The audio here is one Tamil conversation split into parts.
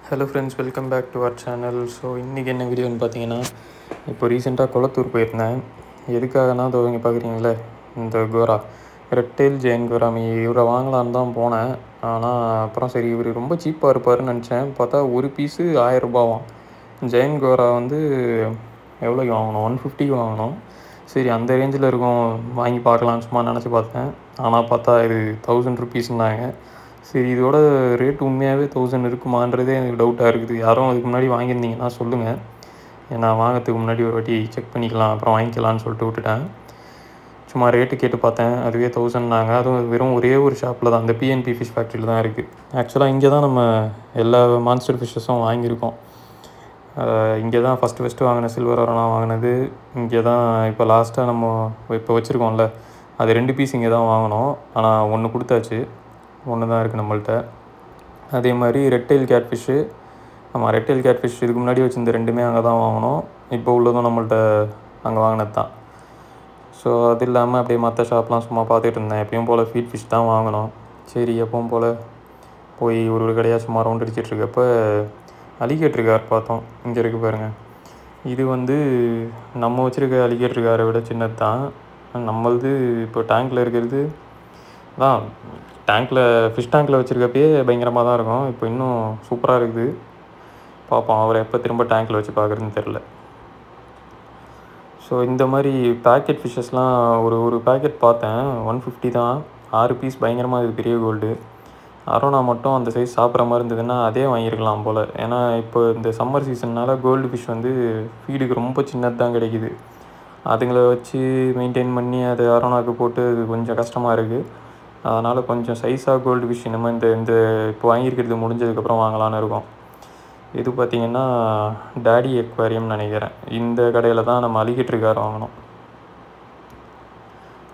Hello friends, welcome back to our channel. So இன்றைக்கி என்ன வீடியோன்னு பார்த்தீங்கன்னா, இப்போ ரீசெண்டாக குளத்தூர் போயிருந்தேன். எதுக்காகனா இங்கே பார்க்குறீங்களே, இந்த கோரா ரெட்டெயில் ஜெயின் கோராமி இவரை வாங்கலான்னு தான் போனேன். ஆனால் அப்புறம் சரி இவர் ரொம்ப சீப்பாக இருப்பார்னு நினச்சேன். பார்த்தா ஒரு பீஸு 1000 ஜெயின் கோரா வந்து எவ்வளோக்கு வாங்கணும்? 150 வாங்கணும். சரி அந்த ரேஞ்சில் இருக்கும், வாங்கி பார்க்கலான்னு சும்மா நினச்சி பார்த்தேன். ஆனால் பார்த்தா இது 1000 ருபீஸ்னாங்க. சரி இதோட ரேட் உண்மையாகவே 1000 இருக்குமான்றதே எனக்கு டவுட்டாக இருக்குது. யாரும் அதுக்கு முன்னாடி வாங்கியிருந்தீங்கன்னா சொல்லுங்கள். நான் வாங்கிறதுக்கு முன்னாடி ஒரு வாட்டி செக் பண்ணிக்கலாம், அப்புறம் வாங்கிக்கலான்னு சொல்லிட்டு விட்டுட்டேன். சும்மா ரேட்டு கேட்டு பார்த்தேன், அதுவே 1000னாங்க. அதுவும் வெறும் ஒரே ஒரு ஷாப்பில் தான், அந்த பிஎன்பி ஃபிஷ் ஃபேக்ட்ரியில் தான் இருக்குது. ஆக்சுவலாக இங்கே தான் நம்ம எல்லா மான்ஸ்டர் ஃபிஷ்ஷஸும் வாங்கியிருக்கோம். இங்கே தான் ஃபஸ்ட்டு வாங்கின சில்வர் அரோனா வாங்கினது இங்கே தான். இப்போ லாஸ்ட்டாக நம்ம இப்போ வச்சுருக்கோம்ல, அது 2 பீஸ் இங்கே தான் வாங்கினோம். ஆனால் 1 கொடுத்தாச்சு, 1 தான் இருக்குது நம்மள்ட்ட. அதே மாதிரி ரெட்டெயில் கேட்ஃபிஷ்ஷு, நம்ம ரெட்டெயில் கேட்ஃபிஷ் இதுக்கு முன்னாடி வச்சுருந்த 2மே அங்கே தான் வாங்கினோம். இப்போ உள்ளதும் நம்மள்ட்ட அங்கே வாங்கினது தான். ஸோ அது இல்லாமல் அப்படியே மற்ற ஷாப்லாம் சும்மா பார்த்துட்டு இருந்தேன். எப்பயும் போல் ஃபீட் ஃபிஷ் தான் வாங்கினோம். சரி எப்பவும் போல் போய் ஒரு கடையாக சும்மா ரவுண்ட் அடிச்சிட்ருக்கப்போ அலிகேட்டர் கார் பார்த்தோம். இங்கே இருக்குது பாருங்கள். இது வந்து நம்ம வச்சுருக்க அலிகேட்டர் காரை விட சின்னது தான். நம்மளது இப்போ டேங்க்கில் இருக்கிறது தான். ஃபிஷ் டேங்க்கில் வச்சுருக்கப்பயே பயங்கரமாக தான் இருக்கும். இப்போ இன்னும் சூப்பராக இருக்குது. பார்ப்போம் அவரை எப்போ திரும்ப டேங்க்கில் வச்சு பார்க்குறதுன்னு தெரில. ஸோ இந்த மாதிரி பேக்கெட் ஃபிஷ்ஷஸ்லாம் ஒரு பேக்கெட் பார்த்தேன், 150 தான். 6 பீஸ் பயங்கரமாக இது பெரிய கோல்டு. அரோனா மட்டும் அந்த சைஸ் சாப்பிட்ற மாதிரி இருந்ததுன்னா அதே வாங்கியிருக்கலாம் போல். ஏன்னா இப்போ இந்த சம்மர் சீசன்னால் கோல்டு ஃபிஷ் வந்து ஃபீடுக்கு ரொம்ப சின்னது தான் கிடைக்கிது. அதுங்களை வச்சு மெயின்டைன் பண்ணி அது அரோனாவுக்கு போட்டு அது கொஞ்சம் கஷ்டமாக இருக்குது. அதனால் கொஞ்சம் சைஸாக கோல்டு ஃபிஷ் நம்ம இந்த இப்போ வாங்கியிருக்கிறது முடிஞ்சதுக்கப்புறம் வாங்கலான்னு இருக்கோம். இது பார்த்திங்கன்னா டேடி அக்வாரியம்னு நினைக்கிறேன். இந்த கடையில் தான் நம்ம அலிகேட்டர் கார் வாங்கினோம்.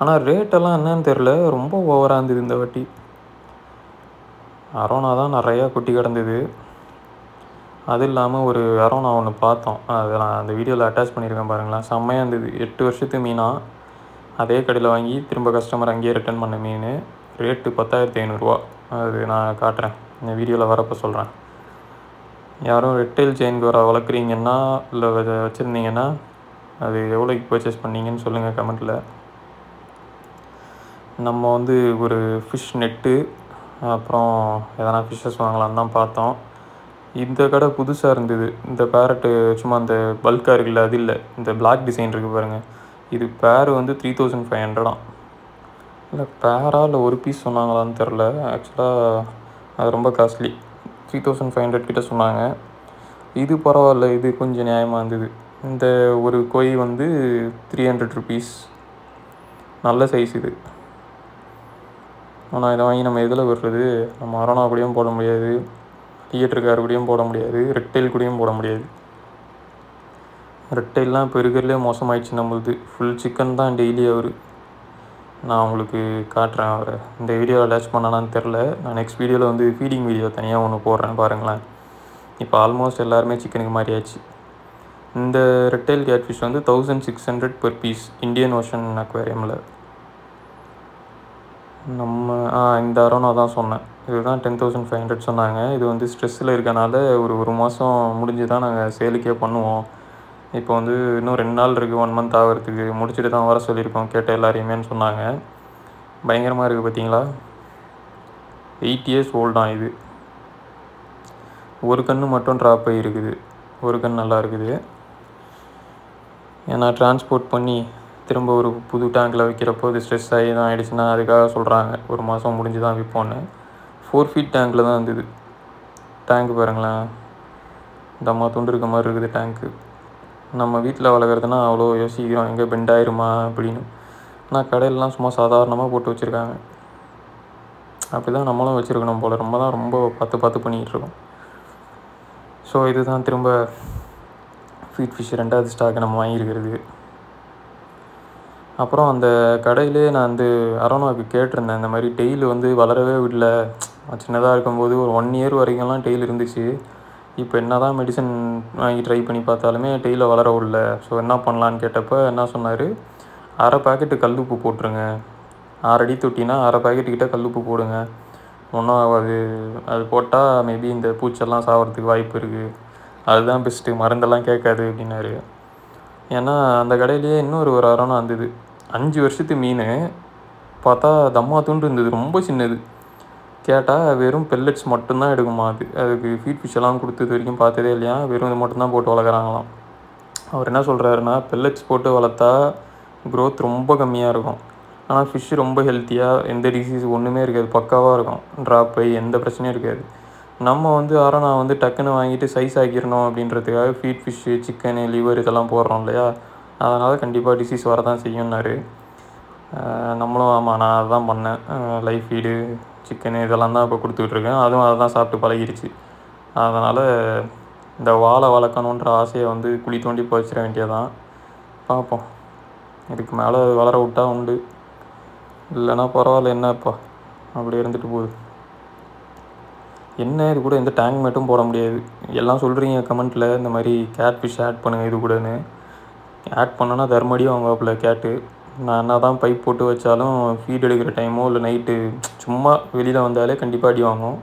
ஆனால் ரேட்டெல்லாம் என்னன்னு தெரில, ரொம்ப ஓவராக இருந்தது இந்த வாட்டி. அரோனா தான் நிறையா குட்டி கிடந்தது. அது இல்லாமல் ஒரு அரோனா ஒன்று பார்த்தோம், அதை நான் அந்த வீடியோவில் அட்டாச் பண்ணியிருக்கேன் பாருங்களேன். செம்மையாக இருந்தது. 8 வருஷத்து மீனாக அதே கடையில் வாங்கி திரும்ப கஸ்டமர் அங்கேயே ரிட்டர்ன் பண்ண மீன். ரேட்டு 10,500. அது நான் காட்டுறேன், இந்த வீடியோவில் வரப்போ சொல்கிறேன். யாரும் ரெட்டெயில் ஜெயின் கோரா வளர்க்குறீங்கன்னா இல்லை வச்சுருந்தீங்கன்னா அது எவ்வளோக்கு பர்ச்சேஸ் பண்ணிங்கன்னு சொல்லுங்கள் கமெண்ட்டில். நம்ம வந்து ஒரு ஃபிஷ் நெட்டு அப்புறம் எதனா ஃபிஷ்ஷஸ் வாங்கலான்னு தான் பார்த்தோம். இந்த கடை புதுசாக இருந்தது. இந்த பேரட்டு சும்மா அந்த பல்காக இருக்குல்ல, அது இல்லை, இந்த பிளாக் டிசைன் இருக்குது பாருங்கள். இது பேர் வந்து 3500. இல்லை பேரா இல்லை ஒரு பீஸ் சொன்னாங்களான்னு தெரில. ஆக்சுவலாக அது ரொம்ப காஸ்ட்லி, 3500 கிட்ட சொன்னாங்க. இது பரவாயில்ல, இது கொஞ்சம் நியாயமாக இருந்தது. இந்த ஒரு கொய் வந்து 300 ருபீஸ், நல்ல சைஸ் இது. ஆனால் இதை வாங்கி நம்ம எதில் விடுறது? நம்ம அரோனா கூடயும் போட முடியாது, தியேட்டர் கார் கூடயும் போட முடியாது, ரெட்டெயில் கூடயும் போட முடியாது. ரெட்டெயிலாம் இப்போ இருக்கிறதுலே மோசமாயிடுச்சு நம்மளுது. ஃபுல் சிக்கன் தான் டெய்லி அவர். நான் உங்களுக்கு காட்டுறேன் அவரை. இந்த வீடியோவில் அட்டாச் பண்ணானான்னு தெரில. நான் நெக்ஸ்ட் வீடியோவில் வந்து ஃபீடிங் வீடியோ தனியாக ஒன்று போடுறேன் பாருங்களேன். இப்போ ஆல்மோஸ்ட் எல்லாருமே சிக்கனுக்கு மாறியாச்சு. இந்த ரெட்டெயில் கேட்ஃபிஷ் வந்து 1600 per பீஸ் இந்தியன் ஓஷன் அக்வேரியமில். நம்ம இந்த அரோனா தான் சொன்னேன், இதுதான் 10,500 சொன்னாங்க. இது வந்து ஸ்ட்ரெஸ்ஸில் இருக்கனால ஒரு மாதம் முடிஞ்சு தான் நாங்கள் சேலுக்கே பண்ணுவோம். இப்போ வந்து இன்னும் 2 நாள் இருக்குது, 1 மந்த் ஆகிறதுக்கு. முடிச்சுட்டு தான் வர சொல்லியிருக்கோம் கேட்ட எல்லாரையுமேன்னு சொன்னாங்க. பயங்கரமாக இருக்குது பார்த்தீங்களா. 8 years ஓல்டாக இது. ஒரு கன்று மட்டும் ட்ராப் ஆகி இருக்குது, ஒரு கன்று நல்லா இருக்குது. ஏன்னா டிரான்ஸ்போர்ட் பண்ணி திரும்ப ஒரு புது டேங்கில் வைக்கிறப்போ இது ஸ்ட்ரெஸ் ஆகி தான் ஆகிடுச்சுன்னா அதுக்காக சொல்கிறாங்க ஒரு மாதம் முடிஞ்சு தான் விற்போன்னு. 4 feet டேங்கில் தான் இருந்தது. டேங்க்கு பாருங்களேன், தம்மா துண்டு இருக்க மாதிரி இருக்குது டேங்க்கு. நம்ம வீட்டில் வளர்க்குறதுனா அவ்வளோ யோசிக்கிறோம் எங்கே பெண்ட் ஆயிருமா அப்படின்னு. ஆனால் கடையிலலாம் சும்மா சாதாரணமாக போட்டு வச்சுருக்காங்க. அப்படி தான் நம்மளும் வச்சுருக்கணும் போல். ரொம்ப பார்த்து பண்ணிகிட்ருக்கோம். ஸோ இதுதான் திரும்ப ஃபீட் ஃபிஷ் 2வது ஸ்டாக் நம்ம வாங்கியிருக்கிறது. அப்புறம் அந்த கடையிலே நான் வந்து அரோனாவுக்கு கேட்டிருந்தேன், இந்த மாதிரி டெய்ல் வந்து வளரவே விடல. சின்னதாக இருக்கும்போது ஒரு 1 year வரைக்கும்லாம் டெய்ல் இருந்துச்சு. இப்போ என்ன தான் மெடிசன் வாங்கி ட்ரை பண்ணி பார்த்தாலுமே டெய்லை வளர விடல. ஸோ என்ன பண்ணலான்னு கேட்டப்போ என்ன சொன்னார், 1/2 பாக்கெட்டு கல்லுப்பு போட்டுருங்க. 6 அடி தொட்டினா 1/2 பாக்கெட்டுக்கிட்ட கல்லுப்பு போடுங்க. ஒன்றும் ஆகாது, அது போட்டால் மேபி இந்த பூச்செல்லாம் சாகிறதுக்கு வாய்ப்பு இருக்குது, அதுதான் பெஸ்ட்டு, மருந்தெல்லாம் கேட்காது அப்படின்னாரு. ஏன்னா அந்த கடையிலேயே ஒரு அரணா இருந்தது, 5 வருஷத்து மீன் பார்த்தா தம்மா தூண்டு இருந்தது, ரொம்ப சின்னது. கேட்டால் வெறும் பெல்லட்ஸ் மட்டும்தான் எடுக்குமா, அதுக்கு ஃபீட் ஃபிஷ் எல்லாம் கொடுத்தது வரைக்கும் பார்த்ததே இல்லையா, வெறும் இது மட்டும்தான் போட்டு வளர்க்குறாங்களாம். அவர் என்ன சொல்கிறாருன்னா, பெல்லட்ஸ் போட்டு வளர்த்தா க்ரோத் ரொம்ப கம்மியாக இருக்கும், ஆனால் ஃபிஷ்ஷு ரொம்ப ஹெல்த்தியாக, எந்த டிசீஸ் ஒன்றுமே இருக்காது, பக்காவாக இருக்கும், ட்ராப் ஆகி எந்த பிரச்சனையும் இருக்காது. நம்ம அரணா டக்குன்னு வாங்கிட்டு சைஸ் ஆக்கிடணும் அப்படின்றதுக்காக ஃபீட் ஃபிஷ்ஷு, சிக்கனு, லிவர் இதெல்லாம் போடுறோம் இல்லையா, அதனால் கண்டிப்பாக டிசீஸ் வரதான் செய்யும்னாரு. நம்மளும் ஆமாம், நான் அதுதான் பண்ணேன், லைஃப் ஃபீடு, சிக்கனு இதெல்லாம் தான் இப்போ கொடுத்துட்ருக்கேன், அதுவும் அதை தான் சாப்பிட்டு பழகிடுச்சு. அதனால் இந்த வாழை வளர்க்கணுன்ற ஆசையை குழி தோண்டி போச்சிட வேண்டியதான். பார்ப்போம், இதுக்கு மேலே வளர விட்டா உண்டு, இல்லைன்னா பரவாயில்ல, என்னப்பா அப்படி இருந்துட்டு போகுது. என்ன இது கூட எந்த டேங்க் மேட்டும் போட முடியாது. எல்லாம் சொல்கிறீங்க கமெண்ட்டில் இந்த மாதிரி கேட் ஃபிஷ் ஆட் பண்ணுங்கள் இது கூடன்னு. ஆட் பண்ணோன்னா தர்மடியும் வாங்குவாப்பில் கேட்டு. நான் என்ன தான் பைப் போட்டு வச்சாலும் ஃபீட் எடுக்கிற டைமோ இல்லை நைட்டு சும்மா வெளியில் வந்தாலே கண்டிப்பாக அடி வாங்கும்.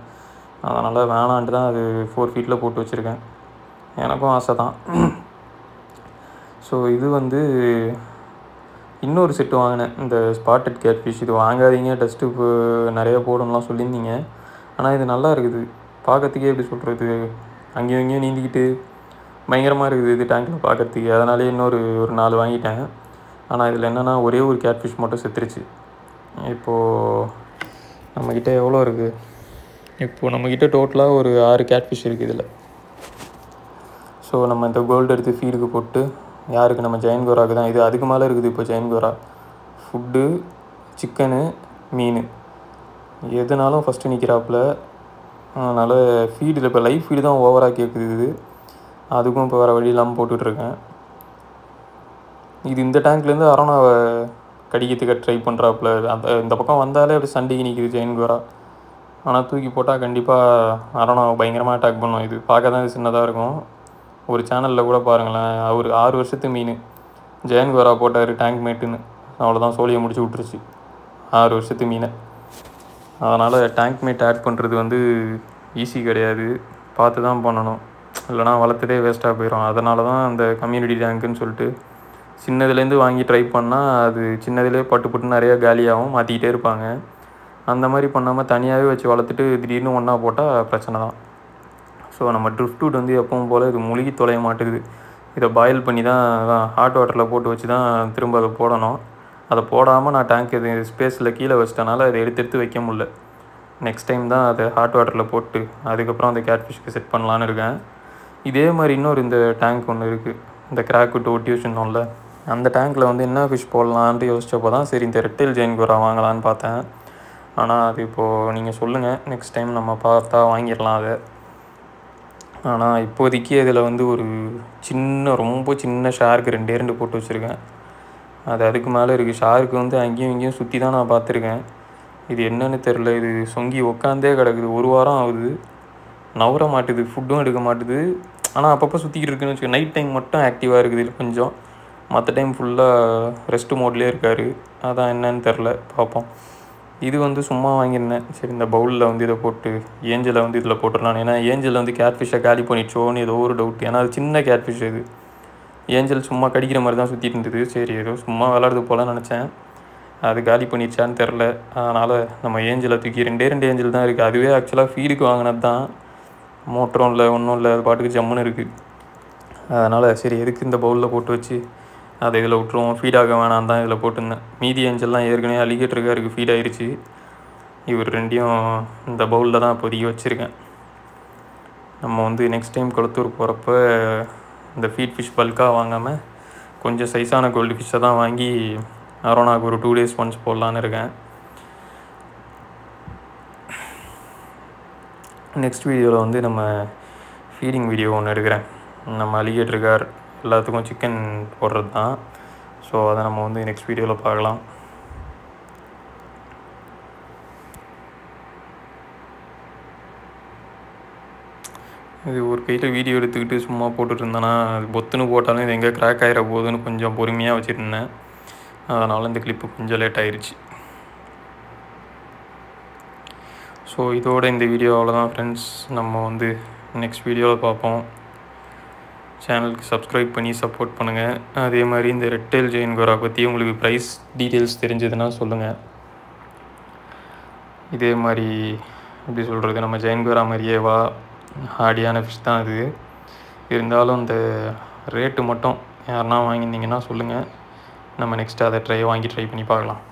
அதனால் வேணான்ட்டு தான் அது 4 ஃபீட்டில் போட்டு வச்சுருக்கேன். எனக்கும் ஆசை தான். ஸோ இது இன்னொரு செட்டு வாங்கினேன், இந்த ஸ்பாட்டட் கேட் ஃபிஷ். இது வாங்காதீங்க, டஸ்ட்டு நிறைய போடணும்லாம் சொல்லியிருந்தீங்க. ஆனால் இது நல்லா இருக்குது பார்க்கறதுக்கே, எப்படி சொல்கிறது, அங்கேயும் இங்கேயும் நீந்திக்கிட்டு பயங்கரமாக இருக்குது இது டேங்கில் பார்க்கறதுக்கு. அதனாலே ஒரு 4 வாங்கிட்டேன். ஆனால் இதில் என்னென்னா ஒரே ஒரு கேட் ஃபிஷ் மட்டும் செத்துருச்சு. இப்போது நம்மக்கிட்ட எவ்வளோ இருக்குது, இப்போது நம்மக்கிட்ட டோட்டலாக ஒரு 6 கேட் ஃபிஷ் இருக்குது இதில். ஸோ நம்ம இந்த கோல்டு எடுத்து ஃபீடுக்கு போட்டு, யாருக்கு நம்ம ஜெயின் கோராக்கு தான் இது, அதுக்கு மேலே இருக்குது இப்போ ஜெயின் கோரா. ஃபுட்டு, சிக்கனு, மீன் எதுனாலும் ஃபஸ்ட்டு நிற்கிறாப்புல. அதனால் ஃபீடில் இப்போ லைஃப் ஃபீடு தான் ஓவராக கேட்குது இது, அதுக்கும் இப்போ வேறு வழி இல்லாமல் போட்டுட்ருக்கேன். இது இந்த டேங்க்லேருந்து அரோனாவை கடிக்கிறதுக்கு ட்ரை பண்ணுறாப்புல. இந்த பக்கம் வந்தாலே அப்படி சண்டைக்கு நிற்கிது ஜெயின் கோரா. ஆனால் தூக்கி போட்டால் கண்டிப்பாக அரோனாவை பயங்கரமாக அட்டாக் பண்ணும். இது பார்க்க தான் இது சின்னதாக இருக்கும். ஒரு சேனலில் கூட பாருங்களேன், அவர் 6 வருஷத்து மீன் ஜெயின் கோரா போட்டார் டேங்க் மேட்டுன்னு, அவ்வளோதான், சோழியை முடிச்சு விட்டுருச்சு 6 வருஷத்து மீனை. அதனால் டேங்க் மேட் ஆட் பண்ணுறது ஈஸி கிடையாது, பார்த்து தான் பண்ணணும், இல்லைனா வளர்த்ததே வேஸ்ட்டாக போயிடும். அதனால தான் அந்த கம்யூனிட்டி டேங்க்குன்னு சொல்லிட்டு சின்னதுலேருந்து வாங்கி ட்ரை பண்ணால் அது சின்னதுலேயே பட்டு நிறையா காலியாகவும் மாற்றிக்கிட்டே இருப்பாங்க. அந்த மாதிரி பண்ணாமல் தனியாகவே வச்சு வளர்த்துட்டு திடீர்னு ஒன்றா போட்டால் பிரச்சனை தான். ஸோ நம்ம ட்ரிஃப்ட்வுட் எப்பவும் போல் இது முழுகி தொலைய மாட்டேங்குது. இதை பாயில் பண்ணி தான் ஹாட் வாட்டரில் போட்டு வச்சு தான் திரும்ப அதை போடணும். அதை போடாமல் நான் டேங்க் இது ஸ்பேஸில் கீழே வச்சிட்டனால அதை எடுத்து வைக்க முடில. நெக்ஸ்ட் டைம் தான் அதை ஹாட் வாட்டரில் போட்டு அதுக்கப்புறம் அந்த கேட் ஃபிஷ்க்கு செட் பண்ணலான்னு இருக்கேன். இதே மாதிரி இந்த டேங்க் ஒன்று இருக்குது, இந்த கிராக்குட்டு டியூஷன்ல, அந்த டேங்க்கில் என்ன ஃபிஷ் போடலான்ட்டு யோசிச்சப்போ தான் சரி இந்த ரெட்டைல் ஜெயின் கோரா வாங்கலான்னு பார்த்தேன். ஆனால் அது இப்போது நீங்கள் சொல்லுங்கள், நெக்ஸ்ட் டைம் நம்ம பார்த்தா வாங்கிடலாம் அதை. ஆனால் இப்போதைக்கு அதில் ஒரு ரொம்ப சின்ன ஷார்க்கு 2 போட்டு வச்சுருக்கேன். அது அதுக்கு மேலே இருக்குது. ஷார்க்கு அங்கேயும் இங்கேயும் சுற்றி தான் நான் பார்த்துருக்கேன். இது என்னன்னு தெரில, இது சொங்கி உக்காந்தே கிடக்குது, 1 வாரம் ஆகுது, நவர மாட்டுது, ஃபுட்டும் எடுக்க மாட்டுது. ஆனால் அப்பப்போ சுற்றிக்கிட்டு இருக்குன்னு வச்சுக்கோ. நைட் டைம் மட்டும் ஆக்டிவாக இருக்குது இது கொஞ்சம், மற்ற டைம் ஃபுல்லாக ரெஸ்ட் மோட்லேயே இருக்கார். அதான் என்னன்னு தெரில, பார்ப்போம். இது சும்மா வாங்கியிருந்தேன், சரி இந்த பவுலில் இதை போட்டு ஏஞ்சலை இதில் போட்டுடலாம். ஏன்னா ஏஞ்சல் கேட் ஃபிஷ்ஷை காலி பண்ணிச்சோன்னு ஏதோ ஒரு டவுட். ஏன்னா அது சின்ன கேட் ஃபிஷ், இது ஏஞ்சல் சும்மா கடிக்கிற மாதிரி தான் சுற்றிட்டு இருந்தது. சரி ஏதோ சும்மா விளாடுறது போல நினச்சேன், அது காலி பண்ணிடுச்சான்னு தெரில. அதனால் நம்ம ஏஞ்சலை தூக்கி 2 ஏஞ்சல் தான் இருக்குது. அதுவே ஆக்சுவலாக ஃபீடுக்கு வாங்கினது தான், மோட்டரும் இல்லை ஒன்றும் இல்லை, அது பாட்டுக்கு ஜம்முன்னு இருக்குது. அதனால் சரி எதுக்கு இந்த பவுலில் போட்டு வச்சு அதை இதில் விட்ருவோம், ஃபீடாக வேணாம் தான் இதில் போட்டிருந்தேன். மீதி ஏஞ்சல்லாம் ஏற்கனவே அலிகேட்டருக்காக இருக்குது, ஃபீட் ஆகிடுச்சு. இவர் 2 இந்த பவுலில் தான் இப்போதைக்கு வச்சுருக்கேன். நம்ம நெக்ஸ்ட் டைம் கொளத்தூர் போகிறப்ப இந்த ஃபீட் ஃபிஷ் பல்காக வாங்காமல் கொஞ்சம் சைஸான கோல்டு ஃபிஷ்ஷை தான் வாங்கி அரோனாக்கு ஒரு 2 days ஒன்ஸ் போடலான்னு இருக்கேன். நெக்ஸ்ட் வீடியோவில் நம்ம ஃபீடிங் வீடியோ ஒன்று எடுக்கிறேன். நம்ம அலிகேட்டருக்கார் எல்லாத்துக்கும் சிக்கன் போடுறது தான். ஸோ அதை நம்ம நெக்ஸ்ட் வீடியோவில் பார்க்கலாம். இது ஒரு கையில் வீடியோ எடுத்துக்கிட்டு சும்மா போட்டுட்டு இருந்தேன்னா அது பொத்துன்னு போட்டாலும் இது எங்கே கிராக் ஆகிட போகுதுன்னு கொஞ்சம் பொறுமையாக வச்சுருந்தேன். அதனால் இந்த கிளிப்பு கொஞ்சம் லேட் ஆயிடுச்சு. ஸோ இதோட இந்த வீடியோ அவ்வளோதான் ஃப்ரெண்ட்ஸ். நம்ம வந்து நெக்ஸ்ட் வீடியோவில் பார்ப்போம். சேனலுக்கு சப்ஸ்கிரைப் பண்ணி சப்போர்ட் பண்ணுங்கள். அதே மாதிரி இந்த ரெட் டெயில் ஜெயின் கோரா பற்றி உங்களுக்கு ப்ரைஸ் டீட்டெயில்ஸ் தெரிஞ்சதுன்னா சொல்லுங்கள். இதே மாதிரி எப்படி சொல்கிறது, நம்ம ஜெயின் கோரா மாதிரியேவா ஹார்டியான ஃபிஷ் தான் அது. இருந்தாலும் இந்த ரேட்டு மட்டும் யாருன்னா வாங்கியிருந்தீங்கன்னா சொல்லுங்கள். நம்ம நெக்ஸ்ட்டு அதை ட்ரை பண்ணி பார்க்கலாம்.